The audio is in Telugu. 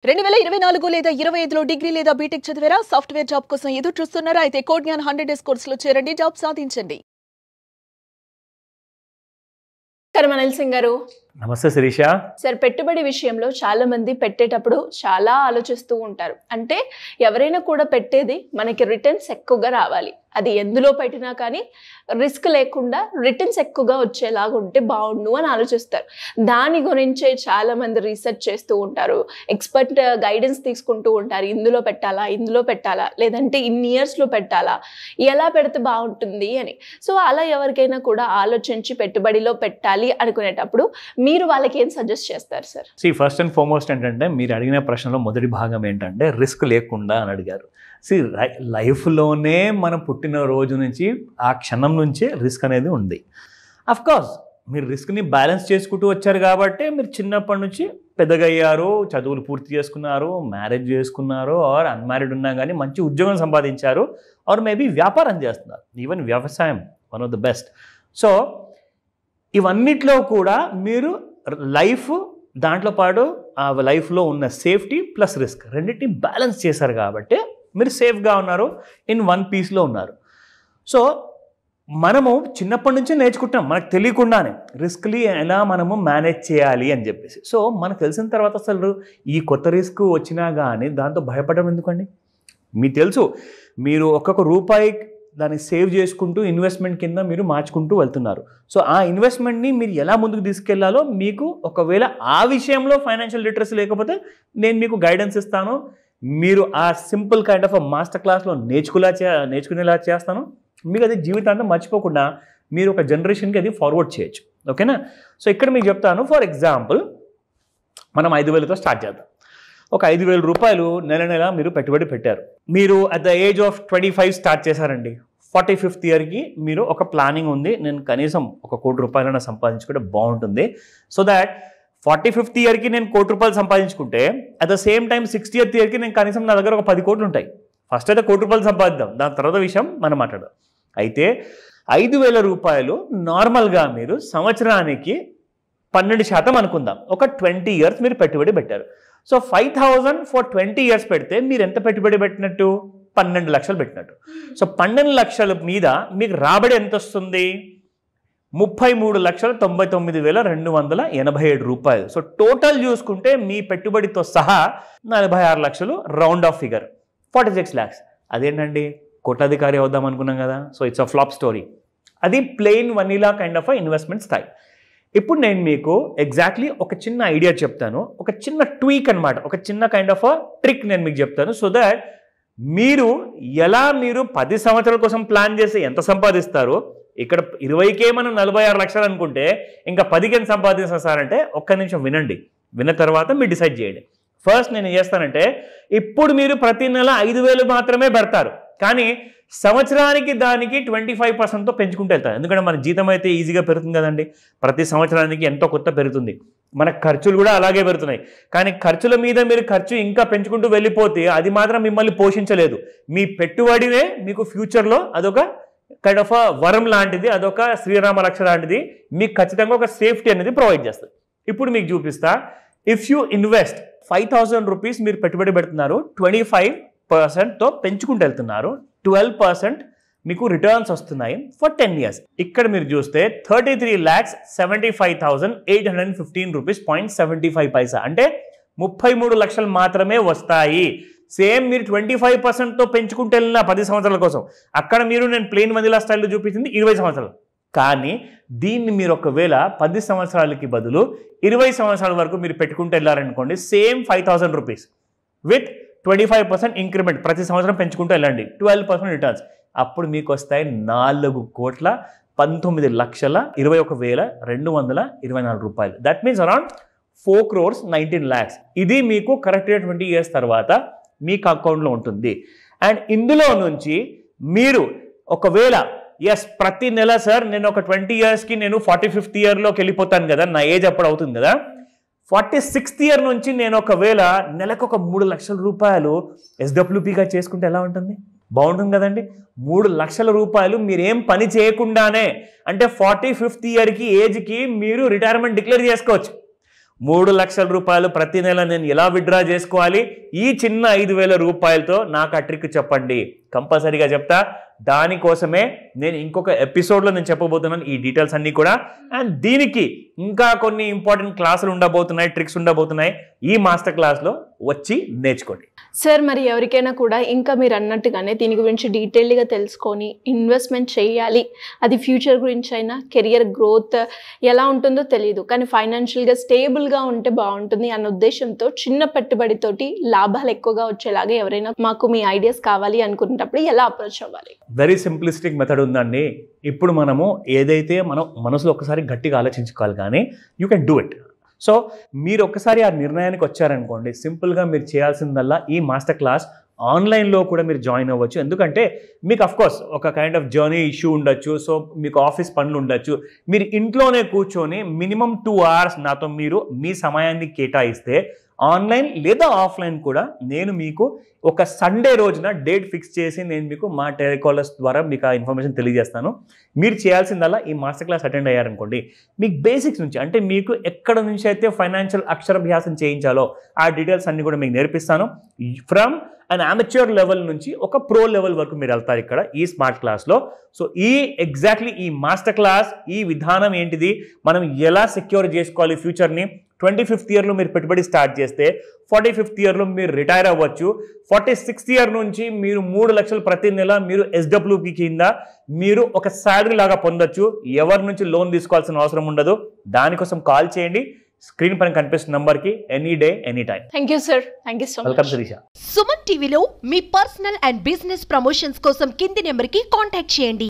2024 లేదా 25లో డిగ్రీ లేదా బీటెక్ చదివారా? సాఫ్ట్‌వేర్ జాబ్ కోసం ఎదురు చూస్తున్నారా? అయితే కోడ్ జ్ఞాన్ 100 డేస్ కోర్సులో చేరండి, జాబ్ సాధించండి. కర్మనల్ సింగ్ గారు నమస్తే శిరీష. సార్, పెట్టుబడి విషయంలో చాలా మంది పెట్టేటప్పుడు చాలా ఆలోచిస్తూ ఉంటారు. అంటే ఎవరైనా కూడా పెట్టేది మనకి రిటర్న్స్ ఎక్కువగా రావాలి, అది ఎందులో పెట్టినా కానీ రిస్క్ లేకుండా రిటర్న్స్ ఎక్కువగా వచ్చేలాగా ఉంటే బాగుండు అని ఆలోచిస్తారు. దాని గురించే చాలా మంది రీసెర్చ్ చేస్తూ ఉంటారు, ఎక్స్పర్ట్ గైడెన్స్ తీసుకుంటూ ఉంటారు. ఇందులో పెట్టాలా లేదంటే ఇన్ని ఇయర్స్లో పెట్టాలా, ఎలా పెడితే బాగుంటుంది అని. సో అలా ఎవరికైనా కూడా ఆలోచించి పెట్టుబడిలో పెట్టాలి అనుకునేటప్పుడు మీరు వాళ్ళకి ఏం సజెస్ట్ చేస్తారు సార్? ఫస్ట్ అండ్ ఫార్మోస్ట్ ఏంటంటే, మీరు అడిగిన ప్రశ్నలో మొదటి భాగం ఏంటంటే రిస్క్ లేకుండా అని అడిగారు. లైఫ్లోనే మనం పుట్టిన రోజు నుంచి ఆ క్షణం నుంచే రిస్క్ అనేది ఉంది. అఫ్కోర్స్ మీరు రిస్క్ని బ్యాలెన్స్ చేసుకుంటూ వచ్చారు కాబట్టి మీరు చిన్నప్పటి నుంచి పెద్దగా అయ్యారు, చదువులు పూర్తి చేసుకున్నారు, మ్యారేజ్ చేసుకున్నారు, ఆర్ అన్మ్యారీడ్ ఉన్నా కానీ మంచి ఉద్యోగం సంపాదించారు, ఆర్ మేబీ వ్యాపారం చేస్తున్నారు. ఈవెన్ వ్యవసాయం one of the best. So ఇవన్నిట్లో కూడా మీరు లైఫ్ దాంట్లో పాటు ఆ లైఫ్లో ఉన్న సేఫ్టీ ప్లస్ రిస్క్ రెండింటిని బ్యాలెన్స్ చేశారు కాబట్టి మీరు సేఫ్గా ఉన్నారు, ఇన్ వన్ పీస్లో ఉన్నారు. సో మనము చిన్నప్పటి నుంచే నేర్చుకుంటాం మనకు తెలియకుండానే రిస్క్ని ఎలా మనము మేనేజ్ చేయాలి అని చెప్పేసి. సో మనకు తెలిసిన తర్వాత అసలు ఈ కొత్త రిస్క్ వచ్చినా కానీ దాంతో భయపడడం ఎందుకండి? మీకు తెలుసు, మీరు ఒక్కొక్క రూపాయి దాన్ని సేవ్ చేసుకుంటూ ఇన్వెస్ట్మెంట్ కింద మీరు మార్చుకుంటూ వెళ్తున్నారు. సో ఆ ఇన్వెస్ట్మెంట్ని మీరు ఎలా ముందుకు తీసుకెళ్లాలో మీకు ఒకవేళ ఆ విషయంలో ఫైనాన్షియల్ లిటరసీ లేకపోతే నేను మీకు గైడెన్స్ ఇస్తాను. మీరు ఆ సింపుల్ కైండ్ ఆఫ్ మాస్టర్ క్లాస్లో నేర్చుకునేలా చేస్తాను. మీకు అది జీవితాంతం మర్చిపోకుండా మీరు ఒక జనరేషన్కి అది ఫార్వర్డ్ చేయొచ్చు. ఓకేనా? సో ఇక్కడ మీకు చెప్తాను. ఫర్ ఎగ్జాంపుల్ మనం 5,000తో స్టార్ట్ చేద్దాం. ఒక 5,000 రూపాయలు నెల మీరు పెట్టుబడి పెట్టారు. మీరు at the age of 25 start చేశారండి. 45th ఇయర్కి మీరు ఒక ప్లానింగ్ ఉంది, నేను కనీసం 1 కోటి రూపాయలైనా సంపాదించుకుంటే బాగుంటుంది. సో దాట్ 45th ఇయర్కి నేను 1 కోటి రూపాయలు సంపాదించుకుంటే at the same time 60th ఇయర్కి నేను కనీసం నా దగ్గర ఒక 10 కోట్లు ఉంటాయి. ఫస్ట్ అయితే 1 కోటి రూపాయలు సంపాదిద్దాం, దాని తర్వాత విషయం మనం మాట్లాడదాం. అయితే 5,000 రూపాయలు నార్మల్గా మీరు సంవత్సరానికి 12% అనుకుందాం. ఒక 20 ఇయర్స్ మీరు పెట్టుబడి పెట్టారు. సో 5,000 ఫర్ 20 ఇయర్స్ పెడితే మీరు ఎంత పెట్టుబడి పెట్టినట్టు? 12 లక్షలు పెట్టినట్టు. సో 12 లక్షల మీద మీకు రాబడి ఎంత వస్తుంది? 33,99,287 రూపాయలు. సో టోటల్ చూసుకుంటే మీ పెట్టుబడితో సహా 46 లక్షలు, రౌండ్ ఆఫ్ ఫిగర్ 46 lakhs. అదేంటండి, కోటాధికారి అవుదాం అనుకున్నాం కదా. So it's a flop story. అది plain vanilla kind of investment style. ఇప్పుడు నేను మీకు ఎగ్జాక్ట్లీ ఒక చిన్న ఐడియా చెప్తాను, ఒక చిన్న ట్వీక్ అనమాట, ఒక చిన్న కైండ్ ఆఫ్ ట్రిక్ నేను మీకు చెప్తాను. సో దాట్ మీరు 10 సంవత్సరాల కోసం ప్లాన్ చేసి ఎంత సంపాదిస్తారో, ఇక్కడ 20కే మనం 46 లక్షలు అనుకుంటే ఇంకా 10కి ఎంత సంపాదిస్తాం సార్ అంటే ఒక్క నిమిషం వినండి. విన్న తర్వాత మీరు డిసైడ్ చేయండి. ఫస్ట్ నేను ఏం చేస్తానంటే, ఇప్పుడు మీరు ప్రతి నెల 5,000 మాత్రమే పెడతారు, కానీ సంవత్సరానికి దానికి 25%తో పెంచుకుంటూ వెళ్తారు. ఎందుకంటే మన జీతం అయితే ఈజీగా పెరుగుతుంది కదండి, ప్రతి సంవత్సరానికి ఎంతో కొత్త పెరుగుతుంది. మన ఖర్చులు కూడా అలాగే పెరుగుతున్నాయి, కానీ ఖర్చుల మీద మీరు ఖర్చు ఇంకా పెంచుకుంటూ వెళ్ళిపోతే అది మాత్రం మిమ్మల్ని పోషించలేదు. మీ పెట్టుబడినే మీకు ఫ్యూచర్లో అదొక కైండ్ ఆఫ్ వరం లాంటిది, అదొక శ్రీరామ రక్ష లాంటిది, మీకు ఖచ్చితంగా ఒక సేఫ్టీ అనేది ప్రొవైడ్ చేస్తుంది. ఇప్పుడు మీకు చూపిస్తా. ఇఫ్ యూ ఇన్వెస్ట్ 5,000 రూపీస్ మీరు పెట్టుబడి పెడుతున్నారు, 25%తో పెంచుకుంటూ వెళ్తున్నారు, 12% మీకు రిటర్న్స్ వస్తున్నాయి ఫర్ 10 years. ఇక్కడ మీరు చూస్తే 33,75,815 రూపీస్ 0.75 అంటే 33 లక్షలు మాత్రమే వస్తాయి. సేమ్ మీరు 25%తో పెంచుకుంటూ వెళ్ళిన 10 సంవత్సరాల కోసం, అక్కడ మీరు నేను ప్లెయిన్ వనీలా స్టైల్లో చూపించింది 20 సంవత్సరాలు. కానీ దీన్ని మీరు ఒకవేళ 10 సంవత్సరాలకి బదులు 20 సంవత్సరాల వరకు మీరు పెట్టుకుంటూ వెళ్ళారనుకోండి, సేమ్ 5,000 రూపీస్ విత్ 25% ఇంక్రిమెంట్, ప్రతి సంవత్సరం పెంచుకుంటూ వెళ్ళండి, 12% రిటర్న్స్. అప్పుడు మీకు వస్తాయి 4,19,21,224 రూపాయలు. That means around 4,19 lakhs. ఇది మీకు కరెక్ట్గా 20 years తర్వాత మీకు అకౌంట్లో ఉంటుంది. అండ్ ఇందులో నుంచి మీరు ఒకవేళ ప్రతి నెల సార్ నేను ఒక 20 yearsకి నేను 45th ఇయర్లోకి వెళ్ళిపోతాను కదా, నా ఏజ్ అప్పుడు అవుతుంది కదా, 46th ఇయర్ నుంచి నేను ఒకవేళ నెలకు ఒక 3 లక్షల రూపాయలు SWPగా చేసుకుంటే ఎలా ఉంటుంది? బాగుంటుంది కదండి. 3 లక్షల రూపాయలు మీరేం పని చేయకుండానే, అంటే 45th ఇయర్కి ఏజ్కి మీరు రిటైర్మెంట్ డిక్లేర్ చేసుకోవచ్చు. 3 లక్షల రూపాయలు ప్రతి నెల నేను ఎలా విత్డ్రా చేసుకోవాలి, ఈ చిన్న 5,000 రూపాయలతో నాకు ఆ ట్రిక్ చెప్పండి, కంపల్సరీగా చెప్తా. దానికోసమే నేను ఇంకొక ఎపిసోడ్లో నేను చెప్పబోతున్నాను ఈ డీటెయిల్స్ అన్నీ కూడా. అండ్ దీనికి ఇంకా కొన్ని ఇంపార్టెంట్ క్లాసులు ఉండబోతున్నాయి, ట్రిక్స్ ఉండబోతున్నాయి. ఈ మాస్టర్ క్లాస్లో వచ్చి నేర్చుకోండి. సార్, మరి ఎవరికైనా కూడా ఇంకా మీరు అన్నట్టుగానే దీని గురించి డీటెయిల్డ్గా తెలుసుకొని ఇన్వెస్ట్మెంట్ చేయాలి, అది ఫ్యూచర్ గురించి అయినా కెరియర్ గ్రోత్ ఎలా ఉంటుందో తెలియదు, కానీ ఫైనాన్షియల్గా స్టేబుల్గా ఉంటే బాగుంటుంది అన్న ఉద్దేశంతో చిన్న పెట్టుబడితోటి లాభాలు ఎక్కువగా వచ్చేలాగా ఎవరైనా మాకు మీ ఐడియాస్ కావాలి అనుకునేటప్పుడు ఎలా అప్రోచ్ అవ్వాలి? వెరీ సింప్లిస్టిక్ మెథడ్ ఉందండి. ఇప్పుడు మనము ఏదైతే మనం మనసులో ఒకసారి గట్టిగా ఆలోచించుకోవాలి, కానీ you can do it. So మీరు ఒక్కసారి ఆ నిర్ణయానికి వచ్చారనుకోండి, సింపుల్గా మీరు చేయాల్సిందల్లా ఈ మాస్టర్ క్లాస్ ఆన్లైన్లో కూడా మీరు జాయిన్ అవ్వచ్చు. ఎందుకంటే మీకు అఫ్కోర్స్ ఒక కైండ్ ఆఫ్ జర్నీ ఇష్యూ ఉండొచ్చు, సో మీకు ఆఫీస్ పనులు ఉండొచ్చు. మీరు ఇంట్లోనే కూర్చొని మినిమం 2 hours నాతో మీరు మీ సమయాన్ని కేటాయిస్తే ఆన్లైన్ లేదా ఆఫ్లైన్ కూడా నేను మీకు ఒక సండే రోజున డేట్ ఫిక్స్ చేసి నేను మీకు మా టెలికాలర్స్ ద్వారా మీకు ఆ ఇన్ఫర్మేషన్ తెలియజేస్తాను. మీరు చేయాల్సిందల్లా ఈ మాస్టర్ క్లాస్ అటెండ్ అయ్యారనుకోండి, మీకు బేసిక్స్ నుంచి అంటే మీకు ఎక్కడ నుంచి అయితే ఫైనాన్షియల్ అక్షరాభ్యాసం చేయించాలో ఆ డీటెయిల్స్ అన్ని కూడా మీకు నేర్పిస్తాను. ఫ్రమ్ అండ్ అమెచ్యూర్ లెవెల్ నుంచి ఒక ప్రో లెవెల్ వరకు మీరు వెళ్తారు ఇక్కడ ఈ స్మార్ట్ క్లాస్లో. సో ఎగ్జాక్ట్లీ ఈ మాస్టర్ క్లాస్, ఈ విధానం ఏంటిది, మనం ఎలా సెక్యూర్ చేసుకోవాలి ఫ్యూచర్ని, 25th ఇయర్లో మీరు పెట్టుబడి స్టార్ట్ చేస్తే 45th ఇయర్లో మీరు రిటైర్ అవ్వచ్చు. 46th ఇయర్ నుంచి మీరు 3 లక్షలు ప్రతి నెల మీరు SWP కింద మీరు ఒక శాలరీ లాగా పొందొచ్చు. ఎవరి నుంచి లోన్ తీసుకోవాల్సిన అవసరం ఉండదు. దానికోసం కాల్ చేయండి స్క్రీన్ పైన కనిపిస్తున్న నంబర్కి, any day any time. Thank you sir, thank you so much. Welcome Shirisha. Suman టీవీలో మీ పర్సనల్ అండ్ బిజినెస్ ప్రమోషన్స్ కోసం కింది నెంబర్కి కాంటాక్ట్ చేయండి.